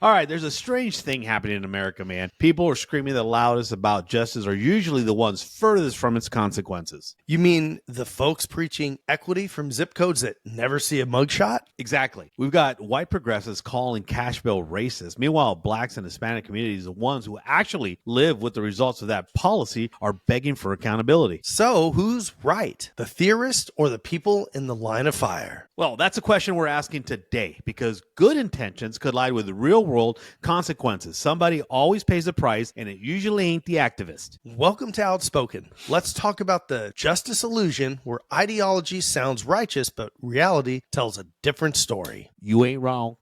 All right, there's a strange thing happening in America, man. People who are screaming the loudest about justice are usually the ones furthest from its consequences. You mean the folks preaching equity from zip codes that never see a mugshot? Exactly. We've got white progressives calling cash bail racist. Meanwhile, blacks and Hispanic communities, the ones who actually live with the results of that policy, are begging for accountability. So who's right, the theorists or the people in the line of fire? Well, that's a question we're asking today because good intentions collide with real-world consequences. Somebody always pays a price, and it usually ain't the activist. Welcome to Outspoken. Let's talk about the justice illusion where ideology sounds righteous, but reality tells a different story. You ain't wrong.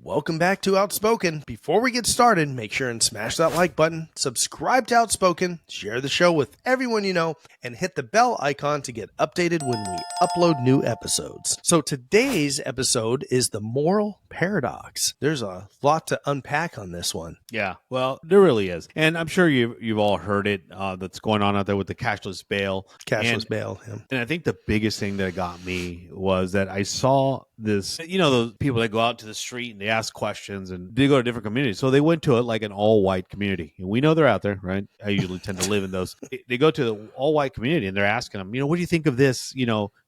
Welcome back to Outspoken. Before we get started, make sure and smash that like button, subscribe to Outspoken, share the show with everyone you know, and hit the bell icon to get updated when we upload new episodes. So today's episode is the moral paradox. There's a lot to unpack on this one. Yeah, well, there really is. And I'm sure you've all heard it that's going on out there with the cashless bail. Bail. Yeah. And I think the biggest thing that got me was that I saw this, those people that go out to the street and they ask questions and they go to different communities. So they went to it like an all-white community. And we know they're out there, right? I usually tend to live in those. They go to the all-white community and they're asking them, what do you think of this,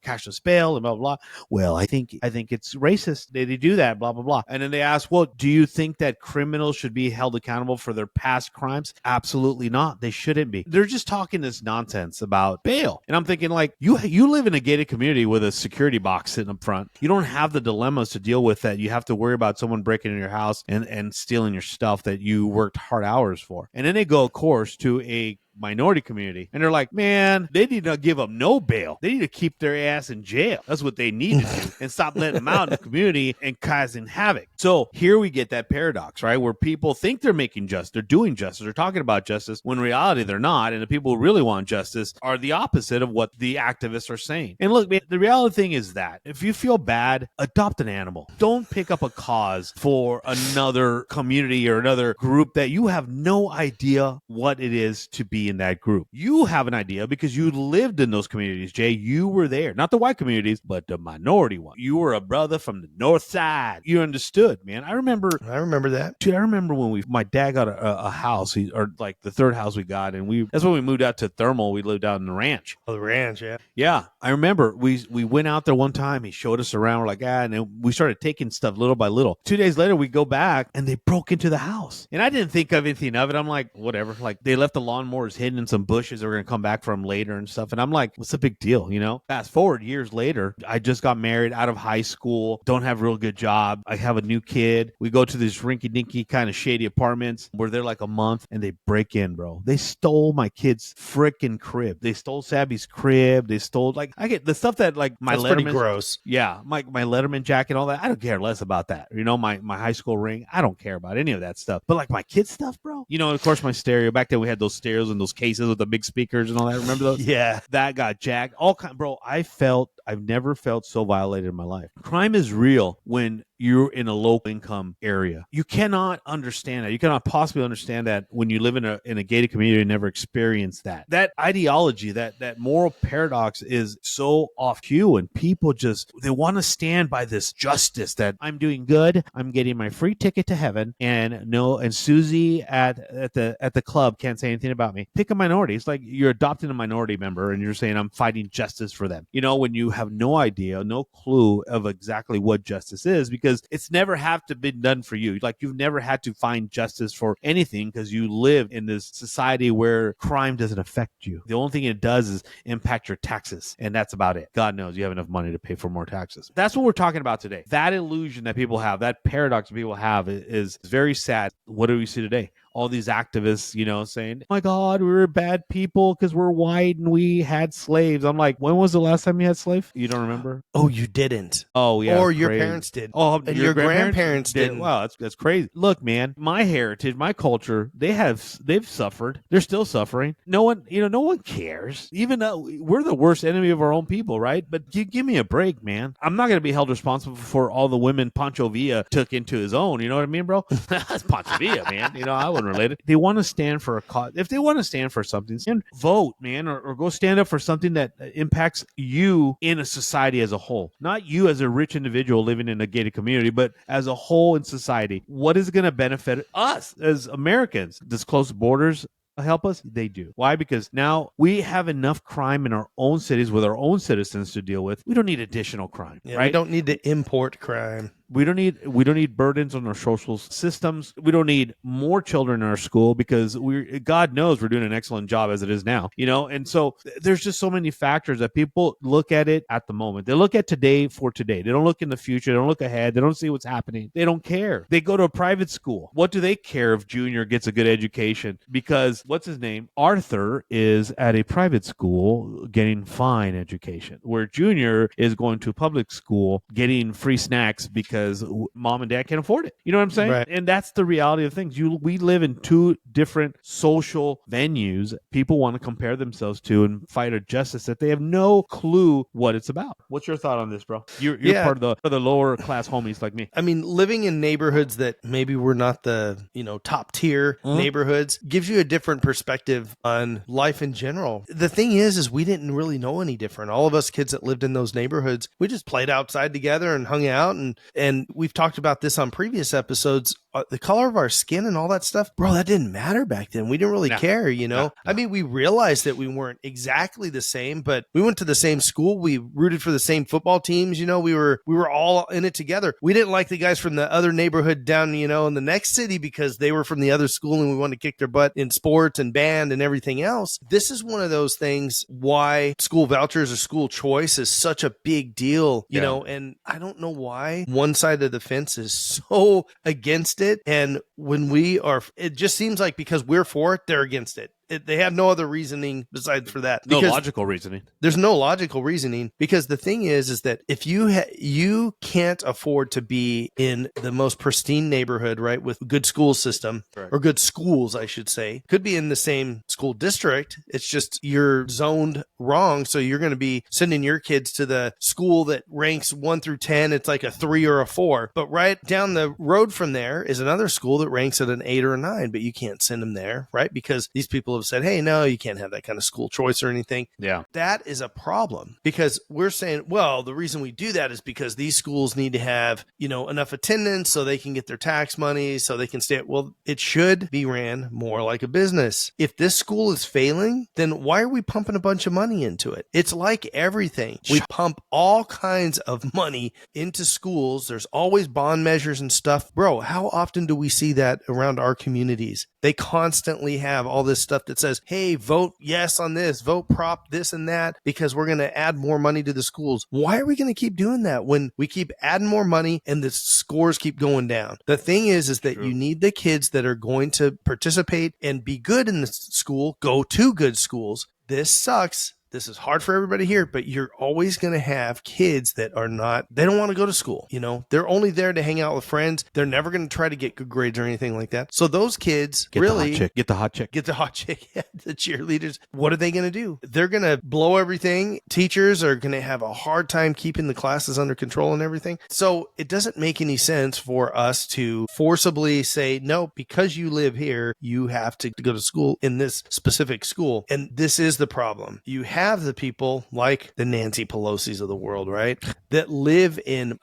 cashless bail and blah, blah, blah. Well, I think it's racist. They do that, blah, blah, blah. And then they ask, well, do you think that criminals should be held accountable for their past crimes? Absolutely not. They shouldn't be. They're just talking this nonsense about bail. And I'm thinking like, you live in a gated community with a security box sitting up front. You don't have the dilemmas to deal with that. You have to worry about someone breaking in your house and stealing your stuff that you worked hard hours for. And then they go, of course, to a minority community and they're like, man, they need to give them no bail. They need to keep their ass in jail. That's what they need to do and stop letting them out in the community and causing havoc. So here we get that paradox, right? Where people think they're making justice, they're doing justice, they're talking about justice, when in reality they're not. And the people who really want justice are the opposite of what the activists are saying. And look, man, the reality thing is that if you feel bad, adopt an animal. Don't pick up a cause for another community or another group that you have no idea what it is to be in that group. You have an idea because you lived in those communities, Jay. You were there. Not the white communities, but the minority one. You were a brother from the north side. You understood, man. I remember that. Dude, I remember when my dad got a house, or like the third house we got, and that's when we moved out to Thermal. We lived out in the ranch. Oh, the ranch, yeah. Yeah. I remember we went out there one time. He showed us around. We're like, and then we started taking stuff little by little. 2 days later, we go back and they broke into the house. And I didn't think of anything of it. I'm like, whatever. Like they left the lawnmowers hidden in some bushes that we're going to come back from later and stuff. And I'm like, what's the big deal? Fast forward years later, I just got married out of high school, don't have a real good job. I have a new kid. We go to these rinky dinky kind of shady apartments. We're there like a month and they break in, bro. They stole my kid's freaking crib. They stole Sabby's crib. They stole I get the stuff that like my That's Letterman. Pretty gross. Yeah. My Letterman jacket, all that. I don't care less about that. My high school ring. I don't care about any of that stuff. But like my kid's stuff, bro. Of course, my stereo. Back then we had those stereos and those cases with the big speakers and all that. Remember those? Yeah. That got jacked. Bro, I've never felt so violated in my life. Crime is real when you're in a low income area. You cannot understand that. You cannot possibly understand that when you live in a gated community and never experienced that. That ideology, that moral paradox is so off cue, and people they want to stand by this justice that I'm doing good, I'm getting my free ticket to heaven, and Susie at the club can't say anything about me. Pick a minority. It's like you're adopting a minority member and you're saying I'm fighting justice for them. When you have no idea, no clue of exactly what justice is, because it's never have to be done for you. Like you've never had to find justice for anything because you live in this society where crime doesn't affect you. The only thing it does is impact your taxes, and that's about it. God knows you have enough money to pay for more taxes. That's what we're talking about today. That illusion that people have, that paradox that people have is very sad. What do we see today? all these activists, saying, oh my God, we were bad people because we're white and we had slaves. I'm like, when was the last time you had slaves? You don't remember? Oh, you didn't. Oh, yeah. Or your crazy. parents did. Oh, and your grandparents did. didn't. Wow, that's crazy. Look, man, my heritage, my culture, they've suffered. They're still suffering. No one cares. Even though we're the worst enemy of our own people, right? But give me a break, man. I'm not going to be held responsible for all the women Pancho Villa took into his own. You know what I mean, bro? That's Pancho Villa, man. I wouldn't relate it. They want to stand for a cause. If they want to stand for something, vote, man, or go stand up for something that impacts you in a society as a whole. Not you as a rich individual living in a gated community, but as a whole in society. What is going to benefit us as Americans? Does close borders help us? They do. Why? Because now we have enough crime in our own cities with our own citizens to deal with. We don't need additional crime, right? We don't need to import crime. We don't need burdens on our social systems. We don't need more children in our school because God knows we're doing an excellent job as it is now, and so there's just so many factors that people look at it at the moment. They look at today for today. They don't look in the future. They don't look ahead. They don't see what's happening. They don't care. They go to a private school. What do they care if Junior gets a good education? Because what's his name? Arthur is at a private school getting fine education, where Junior is going to public school getting free snacks because mom and dad can't afford it. You know what I'm saying? Right. And that's the reality of things. We live in two different social venues people want to compare themselves to and fight a justice that they have no clue what it's about. What's your thought on this, bro? You're part of the lower class homies like me. I mean, living in neighborhoods that maybe were not the, top tier neighborhoods gives you a different perspective on life in general. The thing is we didn't really know any different. All of us kids that lived in those neighborhoods, we just played outside together and hung out, and we've talked about this on previous episodes. The color of our skin and all that stuff, bro, that didn't matter back then. We didn't really care, No. I mean, we realized that we weren't exactly the same, but we went to the same school. We rooted for the same football teams. We were all in it together. We didn't like the guys from the other neighborhood down, in the next city because they were from the other school and we wanted to kick their butt in sports and band and everything else. This is one of those things why school vouchers or school choice is such a big deal, and I don't know why one side of the fence is so against it. And when it just seems like because we're for it, they're against it. They have no other reasoning besides for that. No logical reasoning. There's no logical reasoning because the thing is that if you can't afford to be in the most pristine neighborhood, right, with good school system or good schools, I should say, could be in the same school district. It's just you're zoned wrong. So you're going to be sending your kids to the school that ranks 1 through 10. It's like a 3 or a 4. But right down the road from there is another school that ranks at an 8 or a 9, but you can't send them there, right? Because these people have said, hey, no, you can't have that kind of school choice or anything. Yeah. That is a problem because we're saying, well, the reason we do that is because these schools need to have, enough attendance so they can get their tax money, so they can stay. Well, it should be ran more like a business. If this school is failing, then why are we pumping a bunch of money into it? It's like everything. We pump all kinds of money into schools. There's always bond measures and stuff. Bro, how often do we see that around our communities? They constantly have all this stuff that says, hey, vote yes on this, vote prop this and that, because we're going to add more money to the schools. Why are we going to keep doing that when we keep adding more money and the scores keep going down? The thing is that you need the kids that are going to participate and be good in the school, go to good schools. This sucks. This is hard for everybody here, but you're always going to have kids that they don't want to go to school. They're only there to hang out with friends. They're never going to try to get good grades or anything like that. So those kids Get the hot chick. Yeah, the cheerleaders. What are they going to do? They're going to blow everything. Teachers are going to have a hard time keeping the classes under control and everything. So it doesn't make any sense for us to forcibly say, no, because you live here, you have to go to school in this specific school. And this is the problem. You have the people like the Nancy Pelosi's of the world, right? That live in,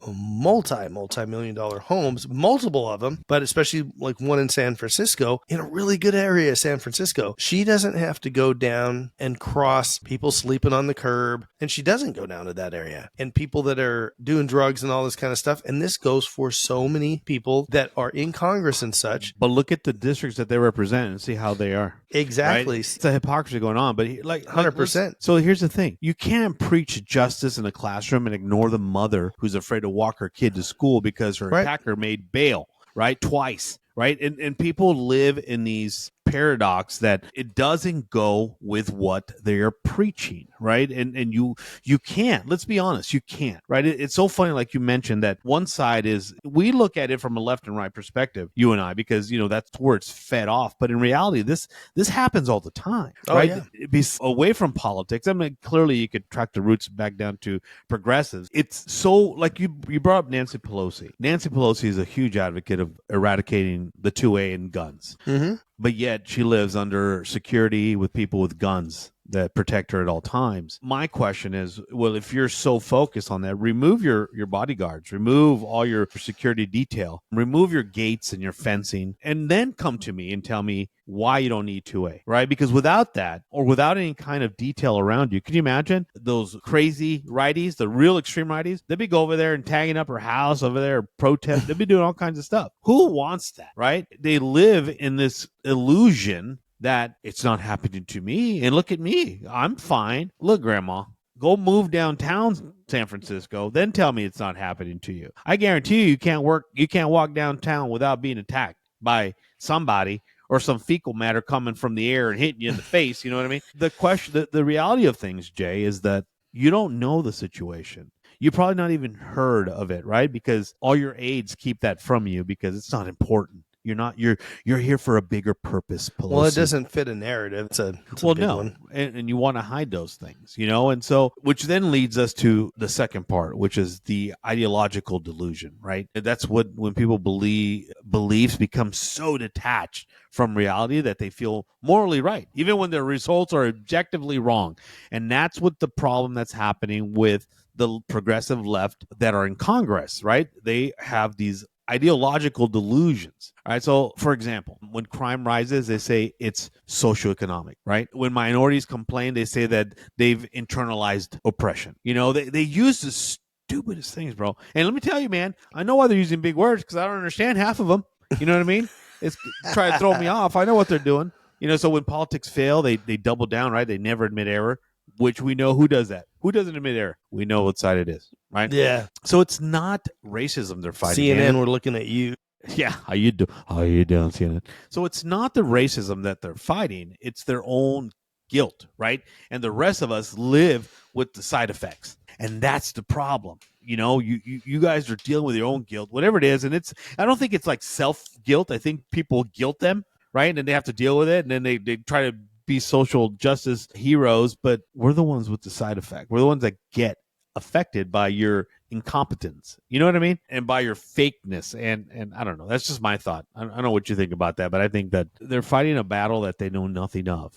multi-million dollar homes, multiple of them, but especially like one in San Francisco, in a really good area of San Francisco. She doesn't have to go down and cross people sleeping on the curb, and she doesn't go down to that area. And people that are doing drugs and all this kind of stuff. And this goes for so many people that are in Congress and such. But look at the districts that they represent and see how they are. Exactly. Right? It's a hypocrisy going on, but 100%. So here's the thing. You can't preach justice in a classroom and ignore the mother who's afraid to walk her kid to school because her attacker made bail, right? Twice. right? And people live in these paradox that it doesn't go with what they're preaching, right? And you can't, let's be honest, you can't, right? It's so funny, like you mentioned, that one side is, we look at it from a left and right perspective, you and I, because that's where it's fed off. But in reality, this happens all the time, Oh, right? yeah. It'd be away from politics. I mean, clearly you could track the roots back down to progressives. It's so, like you brought up Nancy Pelosi. Nancy Pelosi is a huge advocate of eradicating the 2A and guns. Mm-hmm. But yet she lives under security with people with guns that protect her at all times. My question is, well, if you're so focused on that, remove your bodyguards, remove all your security detail, remove your gates and your fencing, and then come to me and tell me why you don't need 2A, right? Because without that, or without any kind of detail around you, can you imagine those crazy righties, the real extreme righties? They'd be go over there and tagging up her house over there, protest. They'd be doing all kinds of stuff. Who wants that, right? They live in this illusion that it's not happening to me. And look at me. I'm fine. Look, Grandma, go move downtown San Francisco, then tell me it's not happening to you. I guarantee you can't walk downtown without being attacked by somebody or some fecal matter coming from the air and hitting you in the face. You know what I mean? The question, the reality of things, Jay, is that you don't know the situation. You probably not even heard of it, right? Because all your aides keep that from you because it's not important. You're here for a bigger purpose, Pelosi. Well, it doesn't fit a narrative. It's a big one. And you want to hide those things, and so, which then leads us to the second part, which is the ideological delusion, right? That's when people beliefs become so detached from reality that they feel morally right, even when their results are objectively wrong. And that's what the problem that's happening with the progressive left that are in Congress, right? They have these ideological delusions. All right. So, for example, when crime rises, they say it's socioeconomic, right? When minorities complain, they say that they've internalized oppression. They use the stupidest things, bro. And let me tell you, man, I know why they're using big words because I don't understand half of them. You know what I mean? It's try to throw me off. I know what they're doing. So when politics fail, they double down, right? They never admit error, which we know who does that. Who doesn't admit error? We know what side it is, right? Yeah. So it's not racism they're fighting. CNN, we're looking at you. Yeah, how you doing, CNN? So it's not the racism that they're fighting; it's their own guilt, right? And the rest of us live with the side effects, and that's the problem. You guys are dealing with your own guilt, whatever it is, and I don't think it's like self guilt. I think people guilt them, right? And then they have to deal with it, and then they try to be social justice heroes, but we're the ones with the side effect. We're the ones that get affected by your incompetence. You know what I mean? And by your fakeness. And I don't know. That's just my thought. I don't know what you think about that, but I think that they're fighting a battle that they know nothing of.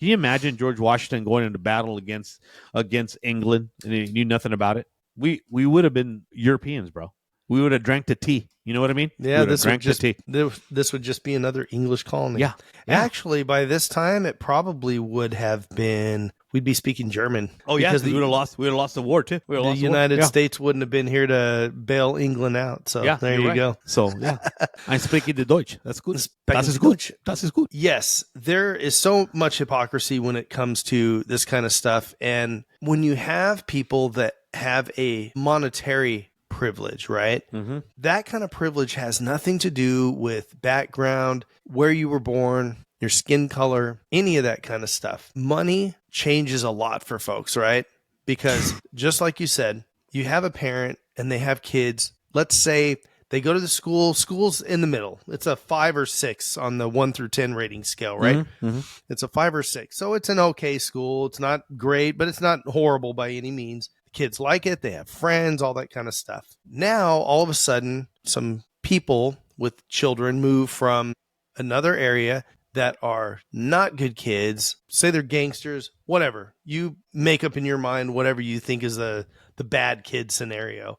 Can you imagine George Washington going into battle against England and he knew nothing about it? We would have been Europeans, bro. We would have drank the tea. You know what I mean? Yeah, this would just be another English colony. Yeah. Actually, by this time, it probably would have been. We'd be speaking German. Oh yeah, because we would have lost the war too. The United States wouldn't have been here to bail England out. So there you go. So yeah, I'm speaking the Deutsch. That's good. Das ist gut. Das ist gut. Yes, there is so much hypocrisy when it comes to this kind of stuff, and when you have people that have a monetary privilege, right? Mm-hmm. That kind of privilege has nothing to do with background, where you were born, your skin color, any of that kind of stuff. Money changes a lot for folks, right? Because just like you said, you have a parent and they have kids. Let's say they go to the school's in the middle. It's a 5 or 6 on the 1 through 10 rating scale, right? Mm-hmm. Mm-hmm. It's a 5 or 6. So it's an okay school. It's not great, but it's not horrible by any means. Kids like it. They have friends, all that kind of stuff. Now, all of a sudden, some people with children move from another area that are not good kids, say they're gangsters, whatever. You make up in your mind whatever you think is the bad kid scenario.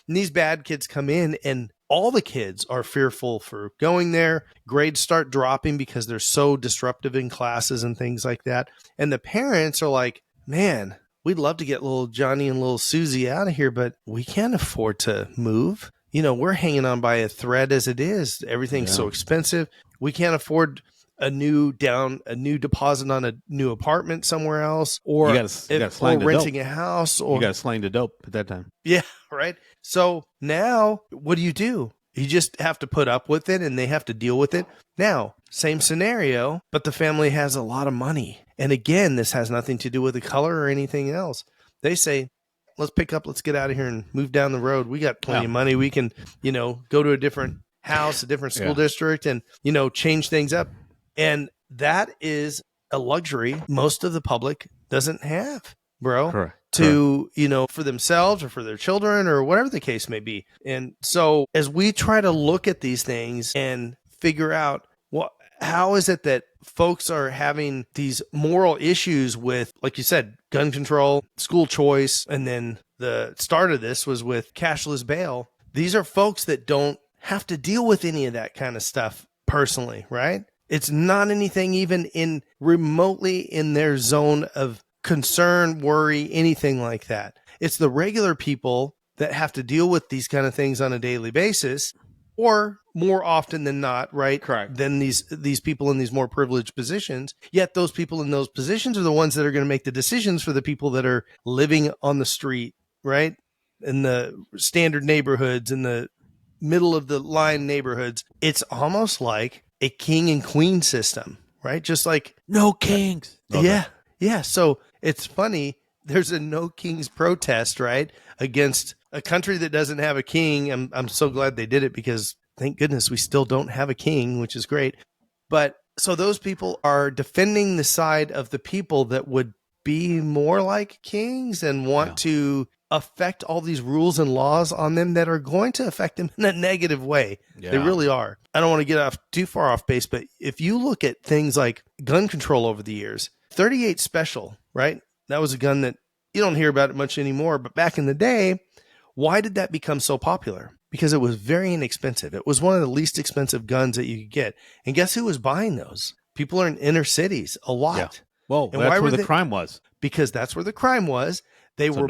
And these bad kids come in and all the kids are fearful for going there. Grades start dropping because they're so disruptive in classes and things like that. And the parents are like, man, we'd love to get little Johnny and little Susie out of here, but we can't afford to move. We're hanging on by a thread as it is. Everything's so expensive. We can't afford a new deposit on a new apartment somewhere else, or renting a house, or you got to slang the dope at that time. Yeah, right. So now what do? You just have to put up with it and they have to deal with it. Now, same scenario, but the family has a lot of money. And again, this has nothing to do with the color or anything else. They say, let's pick up, let's get out of here and move down the road. We got plenty of money. We can, go to a different house, a different school district and, change things up. And that is a luxury most of the public doesn't have, bro. Correct. To, for themselves or for their children or whatever the case may be. And so as we try to look at these things and figure out how is it that folks are having these moral issues with, like you said, gun control, school choice, and then the start of this was with cashless bail. These are folks that don't have to deal with any of that kind of stuff personally, right? It's not anything even remotely in their zone of concern, worry, anything like that. It's the regular people that have to deal with these kind of things on a daily basis, or more often than not, right? Correct. Than these people in these more privileged positions. Yet those people in those positions are the ones that are going to make the decisions for the people that are living on the street, right? In the standard neighborhoods, in the middle of the line neighborhoods. It's almost like a king and queen system, right? Just like no kings. Okay. Yeah. So it's funny. There's a no kings protest, right? Against a country that doesn't have a king. I'm so glad they did it because thank goodness we still don't have a king, which is great. But so those people are defending the side of the people that would be more like kings and want to affect all these rules and laws on them that are going to affect them in a negative way. Yeah. They really are. I don't want to get too far off base, but if you look at things like gun control over the years, 38 Special, right? That was a gun that you don't hear about it much anymore, but back in the day, why did that become so popular? Because it was very inexpensive. It was one of the least expensive guns that you could get. And guess who was buying those? People are in inner cities a lot. Yeah. Well, and that's where the crime was. Because that's where the crime was. They were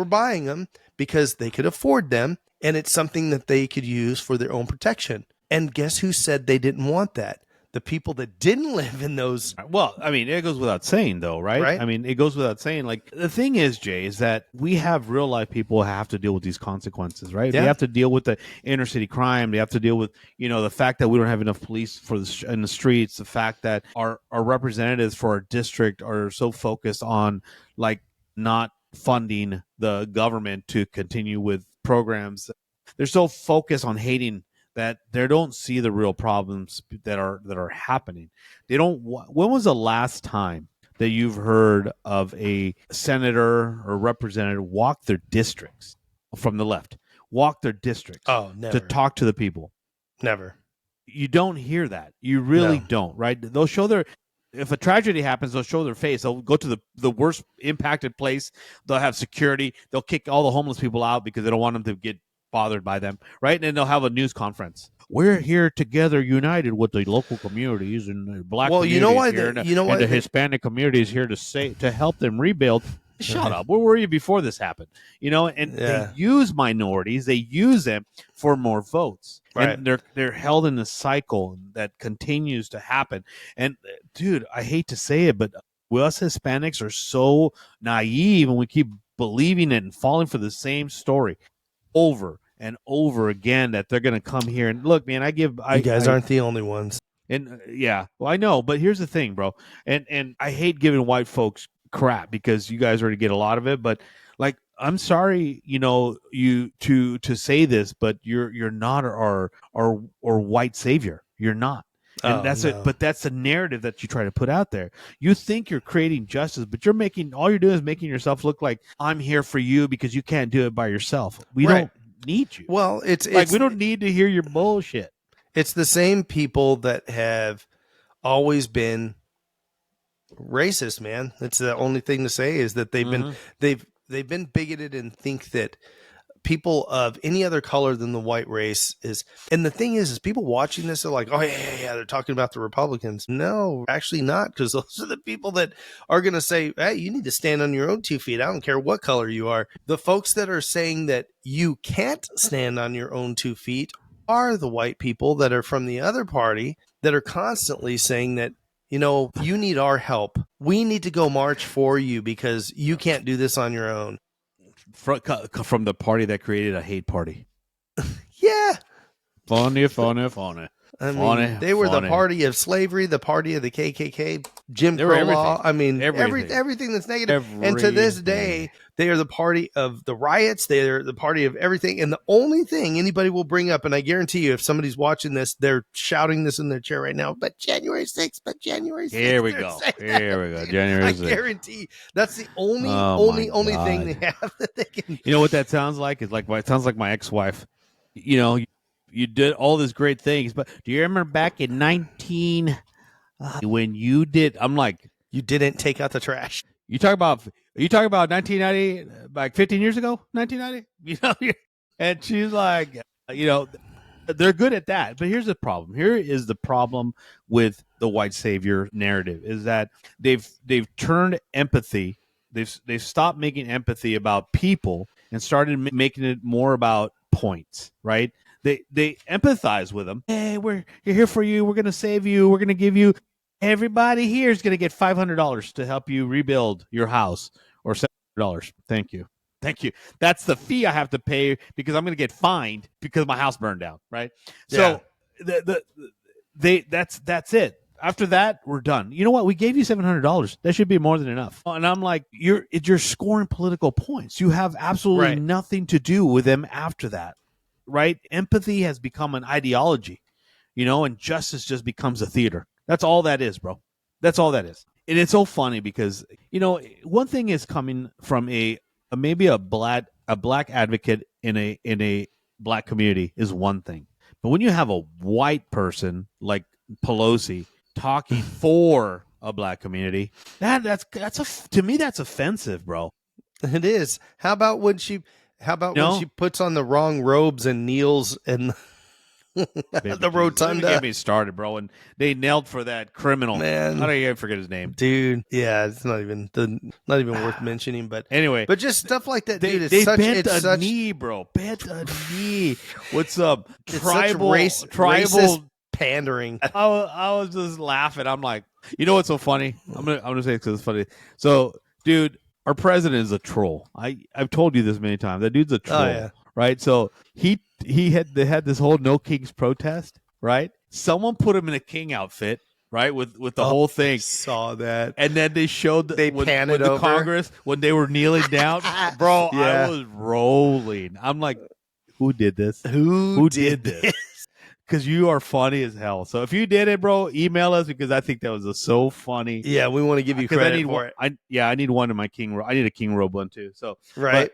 buying them because they could afford them, and it's something that they could use for their own protection. And guess who said they didn't want that? The people that didn't live in those. Well, I mean, it goes without saying, though, right? I mean, it goes without saying. Like, the thing is, Jay, is that we have real life people who have to deal with these consequences, right? Yeah. They have to deal with the inner city crime. They have to deal with, the fact that we don't have enough police in the streets. The fact that our representatives for our district are so focused on, like, not funding the government to continue with programs. They're so focused on hating that they don't see the real problems that are happening. They don't. When was the last time that you've heard of a senator or representative walk their districts from the left, walk their districts never. to talk to the people? Never. You don't hear that. You really don't, right? They'll show if a tragedy happens, they'll show their face. They'll go to the worst impacted place. They'll have security. They'll kick all the homeless people out because they don't want them to get bothered by them, right? And then they'll have a news conference. We're here together, united with the local communities and the black communities and the Hispanic community is here to help them rebuild. Shut up. Where were you before this happened? They use minorities. They use them for more votes. Right. And they're held in a cycle that continues to happen. And, dude, I hate to say it, but we us Hispanics are so naive and we keep believing it and falling for the same story over and over again that they're going to come here and look, man. You guys aren't the only ones. And well, I know, but here's the thing, bro. And I hate giving white folks crap because you guys already get a lot of it. But like, I'm sorry, you to say this, but you're not our white savior. You're not. And that's it. But that's the narrative that you try to put out there. You think you're creating justice, but all you're doing is making yourself look like I'm here for you because you can't do it by yourself. We don't need you. Well, it's we don't need to hear your bullshit. It's the same people that have always been racist, man. That's the only thing to say is that they've been bigoted and think that people of any other color than the white race is. And the thing is people watching this are like, oh yeah, they're talking about the Republicans. No, actually not, because those are the people that are going to say, hey, you need to stand on your own 2 feet. I don't care what color you are. The folks that are saying that you can't stand on your own 2 feet are the white people that are from the other party that are constantly saying that, you need our help. We need to go march for you because you can't do this on your own. From the party that created a hate party. Yeah. Funny. I mean, Funny, they were the funny. party of slavery, the party of the KKK, Jim They were Crow law. everything. I mean, Everything. everything that's negative. And to this day, they are the party of the riots. They're the party of everything. And the only thing anybody will bring up, and I guarantee you, if somebody's watching this, they're shouting this in their chair right now. But January 6th, but January 6th. Here we go. January 6th. I guarantee that's the only thing they have that they can. You know what that sounds like? It sounds like my ex-wife. You know, you did all these great things, but do you remember back in when you did? I'm like, you didn't take out the trash. You talk about 1990, like 15 years ago, 1990. You know, and she's like, you know, they're good at that. But here's the problem. Here is the problem with the white savior narrative: is that they've turned empathy. They've stopped making empathy about people and started making it more about points, right? They empathize with them. Hey, you're here for you. We're going to save you. We're going to give you. Everybody here is going to get $500 to help you rebuild your house, or $700. Thank you. That's the fee I have to pay because I'm going to get fined because my house burned down. Right. Yeah. So that's it. After that, we're done. You know what? We gave you $700. That should be more than enough. And I'm like, you're scoring political points. You have absolutely nothing to do with them after that. Right. Empathy has become an ideology, you know, and justice just becomes a theater. That's all that is, bro. That's all that is. And it's so funny because, you know, one thing is coming from maybe a black advocate in a black community is one thing. But when you have a white person like Pelosi talking for a black community, to me that's offensive, bro. It is. How about when she when she puts on the wrong robes and kneels and the rotunda? Don't get me started, bro. And they knelt for that criminal. Man, how do you forget his name, dude? Yeah, it's not even worth mentioning. But anyway, but just stuff like that, dude. They bent a knee, bro. Bent a knee. What's up? Tribal racist pandering. I was just laughing. I'm like, you know what's so funny? I'm gonna say it because it's funny. So, dude, our president is a troll. I've told you this many times. That dude's a troll. Oh, yeah. Right? So they had this whole No Kings protest, right? Someone put him in a king outfit, right? With the whole thing. I saw that. And then they showed panned it over the Congress when they were kneeling down. Bro, yeah. I was rolling. I'm like, who did this? Who did this? Because you are funny as hell. So if you did it, bro, email us because I think that was so funny. Yeah, we want to give you credit for it. I need one in my king robe. I need a king robe one too. So right.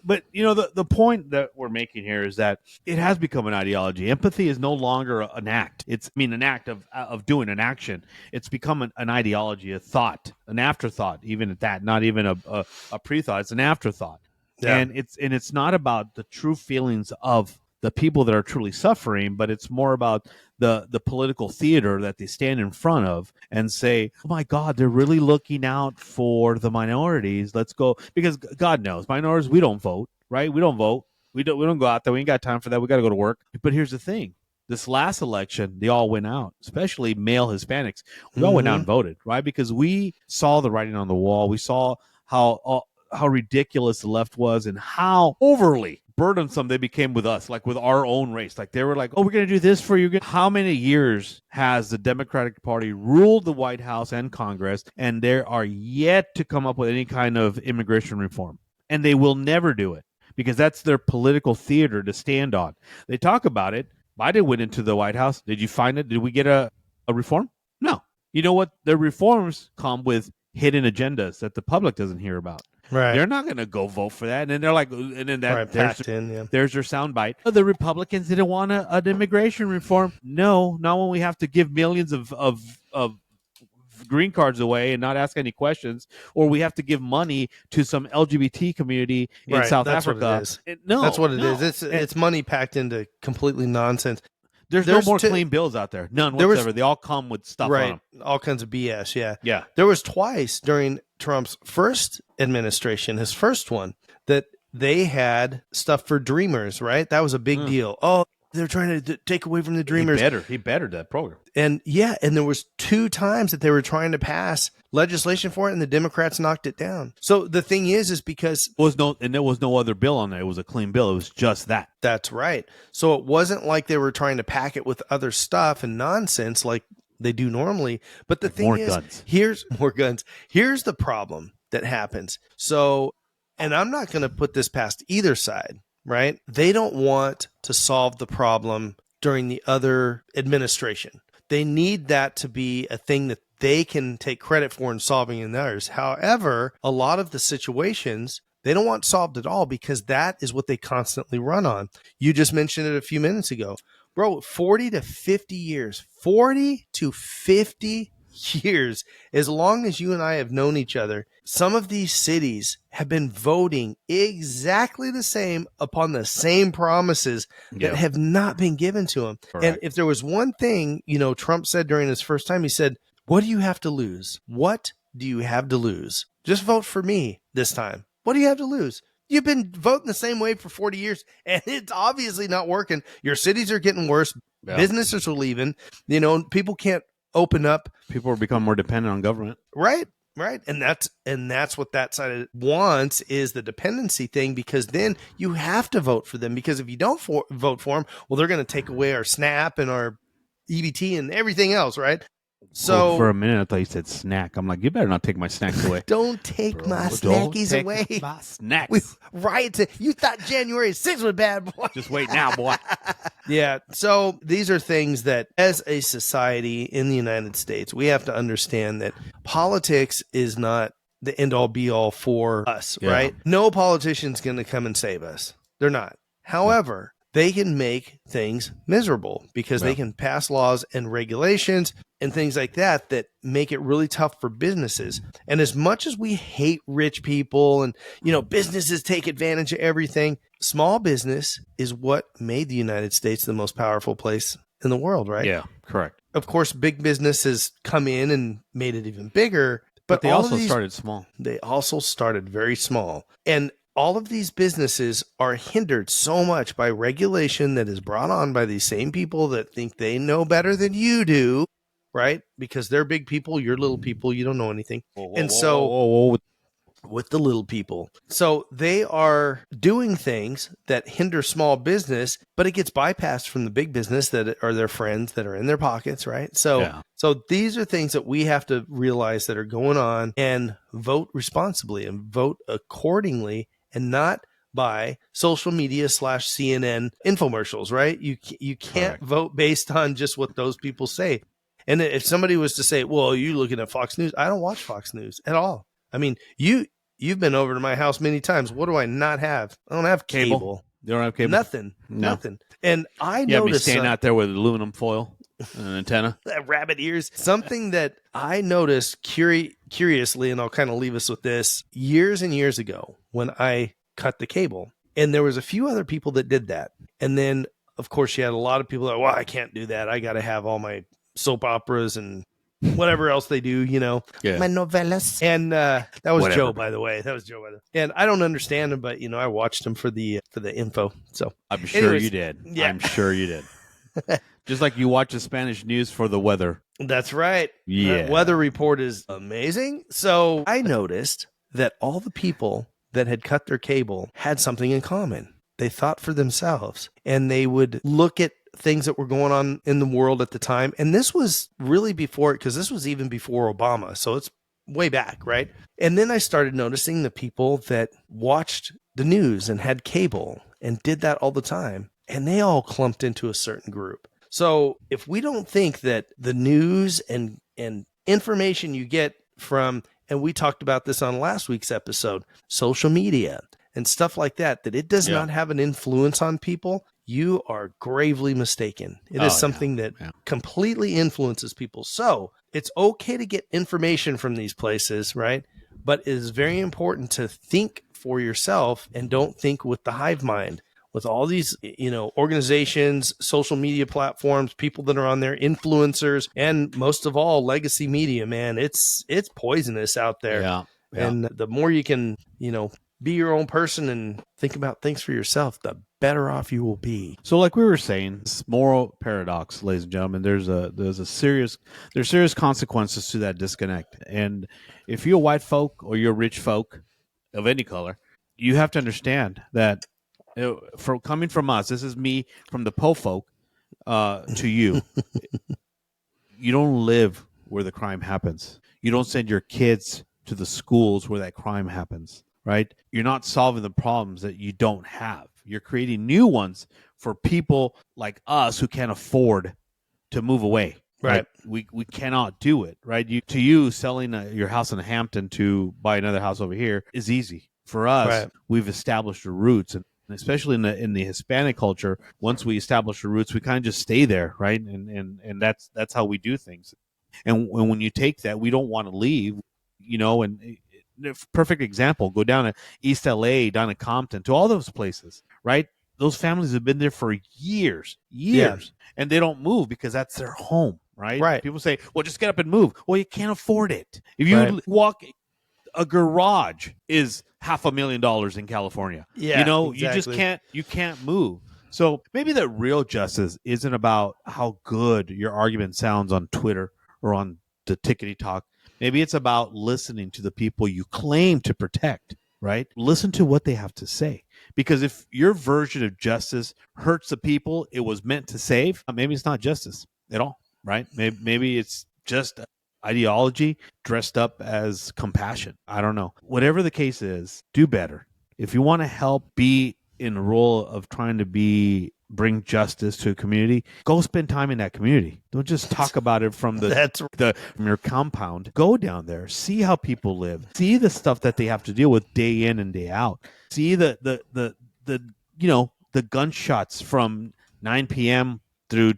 But you know the point that we're making here is that it has become an ideology. Empathy is no longer an act. An act of doing an action. It's become an ideology, a thought, an afterthought. Even at that, not even a pre-thought. It's an afterthought. Yeah. And it's not about the true feelings of the people that are truly suffering, but it's more about the political theater that they stand in front of and say, oh my God, they're really looking out for the minorities. Let's go. Because God knows, minorities, we don't vote, right? We don't vote. We don't go out there. We ain't got time for that. We got to go to work. But here's the thing. This last election, they all went out, especially male Hispanics. We all went out and voted, right? Because we saw the writing on the wall. We saw how ridiculous the left was and how overly burdensome they became with us, like with our own race. Like they were like, oh, we're going to do this for you. How many years has the Democratic Party ruled the White House and Congress, and they are yet to come up with any kind of immigration reform? And they will never do it because that's their political theater to stand on. They talk about it. Biden went into the White House. Did you find it? Did we get a reform? No. You know what? The reforms come with hidden agendas that the public doesn't hear about. Right. They're not going to go vote for that. And then they're like, and then that there's their soundbite. The Republicans didn't want an immigration reform. No, not when we have to give millions of green cards away and not ask any questions, or we have to give money to some LGBT community in South Africa. What it is. That's what it is. It's money packed into completely nonsense. There's no more clean bills out there. None whatsoever. They all come with stuff on them. All kinds of BS, yeah. Yeah. There was twice during Trump's first administration, his first one, that they had stuff for dreamers, right? That was a big deal. Oh, They're trying to take away from the He dreamers. bettered that program. And yeah, and there was 2 times that they were trying to pass legislation for it, and the Democrats knocked it down. So the thing is because There was no other bill on there. It was a clean bill. It was just that. that's right. So it wasn't like they were trying to pack it with other stuff and nonsense like they do normally. But the thing more is, guns. here's more guns. Here's the problem that happens. So, and I'm not going to put this past either side, right? They don't want to solve the problem during the other administration. They need that to be a thing that they can take credit for in solving in theirs. However, a lot of the situations they don't want solved at all because that is what they constantly run on. You just mentioned it a few minutes ago. Bro, 40 to 50 years, 40 to 50 years, as long as you and I have known each other, some of these cities have been voting exactly the same upon the same promises that have not been given to them. Correct. And if there was one thing, Trump said during his first time, he said, what do you have to lose? What do you have to lose? Just vote for me this time. What do you have to lose? You've been voting the same way for 40 years, and it's obviously not working. Your cities are getting worse. Yeah. Businesses are leaving. People can't open up. People are becoming more dependent on government. Right. And that's what that side wants is the dependency thing, because then you have to vote for them, because if you don't vote for them, well, they're going to take away our SNAP and our EBT and everything else, right? So for a minute, I thought you said snack. I'm like, you better not take my snacks away. Don't take my snackies away. My snacks. You thought January 6th was bad, boy. Just wait now, boy. Yeah. So these are things that as a society in the United States, we have to understand that politics is not the end all be all for us, right? No politician's going to come and save us. They're not. However, they can make things miserable because they can pass laws and regulations and things like that make it really tough for businesses. And as much as we hate rich people and, businesses take advantage of everything, small business is what made the United States the most powerful place in the world, right? Yeah, correct. Of course, big business has come in and made it even bigger. But they also started small. They also started very small. And all of these businesses are hindered so much by regulation that is brought on by these same people that think they know better than you do, right? Because they're big people, you're little people, you don't know anything. With the little people. So they are doing things that hinder small business, but it gets bypassed from the big business that are their friends that are in their pockets, right? So these are things that we have to realize that are going on, and vote responsibly and vote accordingly, and not by social media /CNN infomercials, right? You can't vote based on just what those people say. And if somebody was to say, well, are you looking at Fox News? I don't watch Fox News at all. I mean, you've been over to my house many times. What do I not have? I don't have cable. You don't have cable? Nothing. And I noticed noticed standing out there with aluminum foil and an antenna. Rabbit ears. Something that I noticed curiously, and I'll kind of leave us with this, years and years ago when I cut the cable. And there was a few other people that did that. And then, of course, you had a lot of people that, well, I can't do that. I got to have all my soap operas and whatever else they do, my novellas. And that was Joe, by the way. And I don't understand him, but I watched him for the info. So I'm sure you did. Yeah. I'm sure you did. Just like you watch the Spanish news for the weather. That's right. Yeah. That weather report is amazing. So I noticed that all the people that had cut their cable had something in common. They thought for themselves, and they would look at things that were going on in the world at the time. And this was really before, because this was even before Obama. So it's way back, right? And then I started noticing the people that watched the news and had cable and did that all the time. And they all clumped into a certain group. So if we don't think that the news and information you get from, and we talked about this on last week's episode, social media and stuff like that, that it does not have an influence on people, you are gravely mistaken. It is something that completely influences people. So it's okay to get information from these places, right? But it is very important to think for yourself and don't think with the hive mind. With all these, organizations, social media platforms, people that are on there, influencers, and most of all, legacy media, man, it's poisonous out there. Yeah. And the more you can, be your own person and think about things for yourself, the better off you will be. So, like we were saying, this moral paradox, ladies and gentlemen, there's serious consequences to that disconnect. And if you're white folk or you're rich folk of any color, you have to understand that for coming from us, this is me from the po folk to you. You don't live where the crime happens. You don't send your kids to the schools where that crime happens, right? You're not solving the problems that you don't have. You're creating new ones for people like us who can't afford to move away. Right. We cannot do it, right? To you, selling your house in Hampton to buy another house over here is easy. For us, Right. we've established the roots, and especially in the Hispanic culture, once we establish the roots, we kind of just stay there, right? And that's how we do things. And when you take that, we don't want to leave, and perfect example, go down to East LA, down to Compton, to all those places, right? Those families have been there for years, and they don't move because that's their home, right? Right. People say, well, just get up and move. Well, you can't afford it. If you walk, a garage is $500,000 in California. Yeah, exactly. You can't move. So maybe that real justice isn't about how good your argument sounds on Twitter or on the Tickety Talk. Maybe it's about listening to the people you claim to protect, right? Listen to what they have to say. Because if your version of justice hurts the people it was meant to save, maybe it's not justice at all, right? Maybe it's just ideology dressed up as compassion. I don't know. Whatever the case is, do better. If you want to help be in the role of trying to bring justice to a community, go spend time in that community. Don't just talk about it from from your compound. Go down there, see how people live, see the stuff that they have to deal with day in and day out. See the gunshots from 9 p.m. through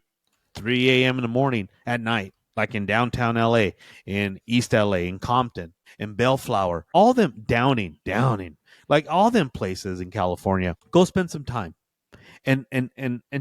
3 a.m. in the morning at night, like in downtown LA, in East LA, in Compton, in Bellflower, all them Downing, like all them places in California. Go spend some time and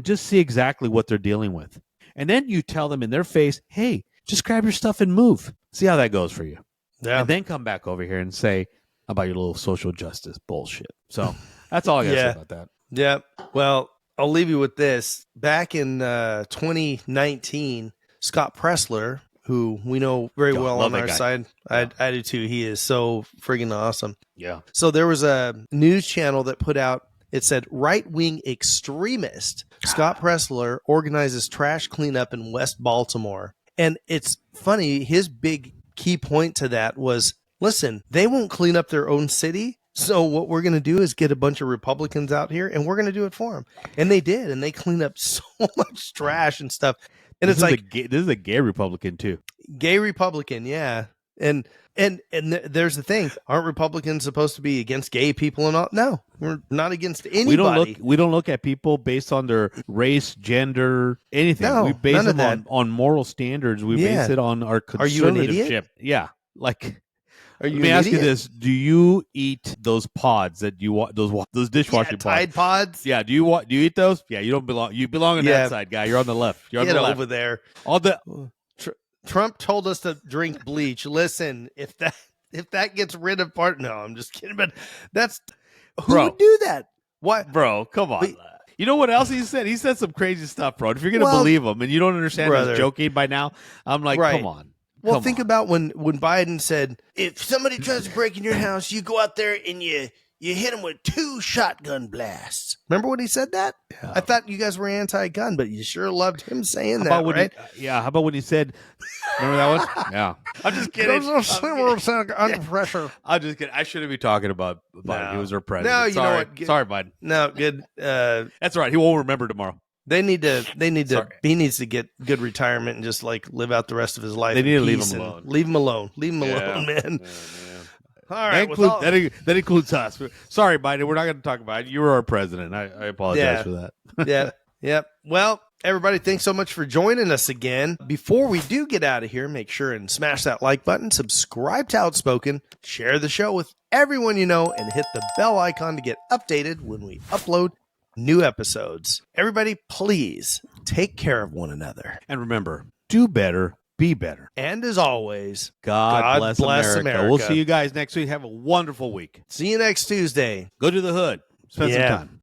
just see exactly what they're dealing with. And then you tell them in their face, hey, just grab your stuff and move. See how that goes for you. Yeah. And then come back over here and say about your little social justice bullshit. So that's all I got to say about that. Yeah. Well, I'll leave you with this. Back in 2019, Scott Pressler, who we know very well on our side, I do too. He is so friggin' awesome. Yeah. So there was a news channel that put out, it said, right-wing extremist Scott Pressler organizes trash cleanup in West Baltimore. And it's funny, his big key point to that was, listen, they won't clean up their own city. So what we're going to do is get a bunch of Republicans out here and we're going to do it for them. And they did. And they cleaned up so much trash and stuff. And this is a gay Republican too. Gay Republican. Yeah. And there's the thing. Aren't Republicans supposed to be against gay people and all? No, we're not against anybody. We don't look at people based on their race, gender, anything. No, we base none of them that. on moral standards. We base it on our conservative. Are you an idiot? Yeah. Like, Are you let me ask you this: do you eat those pods that you want? Those dishwashing pods, Tide pods? Yeah. Do you eat those? Yeah. You don't belong. You belong on that side, guy. You're on the left. You're on the left over there. All the Trump told us to drink bleach. Listen, if that gets rid of no, I'm just kidding. But who would do that? What, bro? Come on. You know what else he said? He said some crazy stuff, bro. If you're gonna believe him and you don't understand he's joking by now, I'm like, come on. Well, think about when Biden said, if somebody tries to break in your house, you go out there and you hit them with 2 shotgun blasts. Remember when he said that? Yeah. I thought you guys were anti-gun, but you sure loved him saying that, right? How about when he said, remember that one? Yeah. I'm just kidding. Under pressure. I'm just kidding. I shouldn't be talking about Biden. He was our president. No, you know what? Sorry, Biden. No, good. That's all right. He won't remember tomorrow. He needs to get good retirement and just like live out the rest of his life. They need to leave him alone. Leave him alone, man. Yeah. All right. That includes us. Sorry, Biden. We're not going to talk about it. You were our president. I apologize for that. Yeah. Well, everybody, thanks so much for joining us again. Before we do get out of here, make sure and smash that like button, subscribe to Outspoken, share the show with everyone you know, and hit the bell icon to get updated when we upload new episodes. Everybody, please take care of one another. And remember, do better, be better. And as always, God bless America. We'll see you guys next week. Have a wonderful week. See you next Tuesday. Go to the hood. Spend some time.